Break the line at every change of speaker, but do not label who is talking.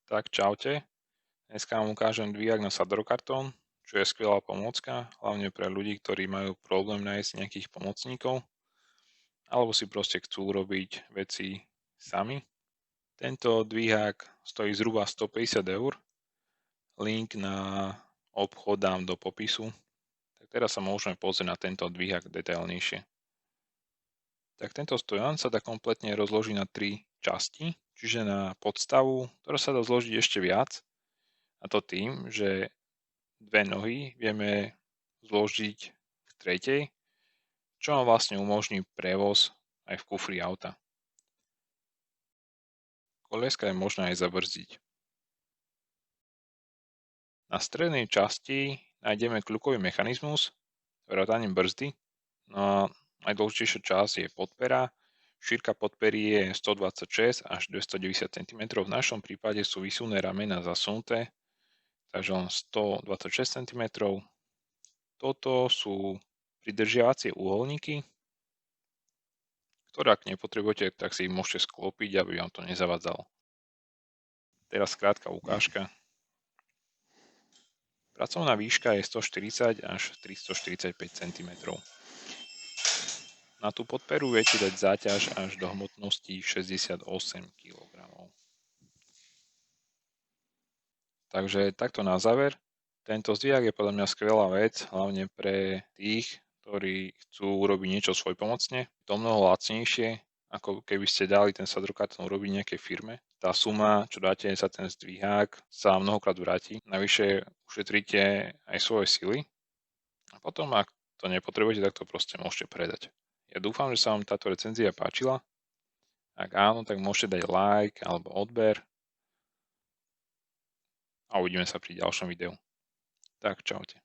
Tak čaute, dneska vám ukážem dvíhak na sadrokartón, čo je skvelá pomôcka, hlavne pre ľudí, ktorí majú problém nájsť nejakých pomocníkov, alebo si proste chcú robiť veci sami. Tento dvíhak stojí zhruba 150 eur, link na obchod dám do popisu, tak teraz sa môžeme pozrieť na tento dvíhak detailnejšie. Tak tento stojan sa dá kompletne rozložiť na 3 časti, čiže na podstavu, ktorá sa dá zložiť ešte viac, a to tým, že dve nohy vieme zložiť v tretej, čo vám vlastne umožní prevoz aj v kufri auta. Kolieska je možné aj zabrzdiť. Na strednej časti nájdeme kľukový mechanizmus, vrátane brzdy, no a najdôležitejšia časť je podpera. Šírka podpery je 126 až 290 cm, v našom prípade sú výsunné ramena zasunuté, takže len 126 cm. Toto sú pridržiavacie uholníky, ktoré ak nepotrebujete, tak si ich môžete sklopiť, aby vám to nezavadzalo. Teraz krátka ukážka. Pracovná výška je 140 až 345 cm. Na tú podperu viete dať záťaž až do hmotnosti 68 kg. Takže takto na záver. Tento zdvihák je podľa mňa skvelá vec, hlavne pre tých, ktorí chcú urobiť niečo svojpomocne. Je to mnoho lacnejšie, ako keby ste dali ten sadrokartón urobiť nejakej firme. Tá suma, čo dáte za ten zdvihák, sa mnohokrát vráti. Navyše ušetríte aj svoje sily. A potom, ak to nepotrebujete, tak to proste môžete predať. Ja dúfam, že sa vám táto recenzia páčila. Ak áno, tak môžete dať like alebo odber. A uvidíme sa pri ďalšom videu. Tak čaute.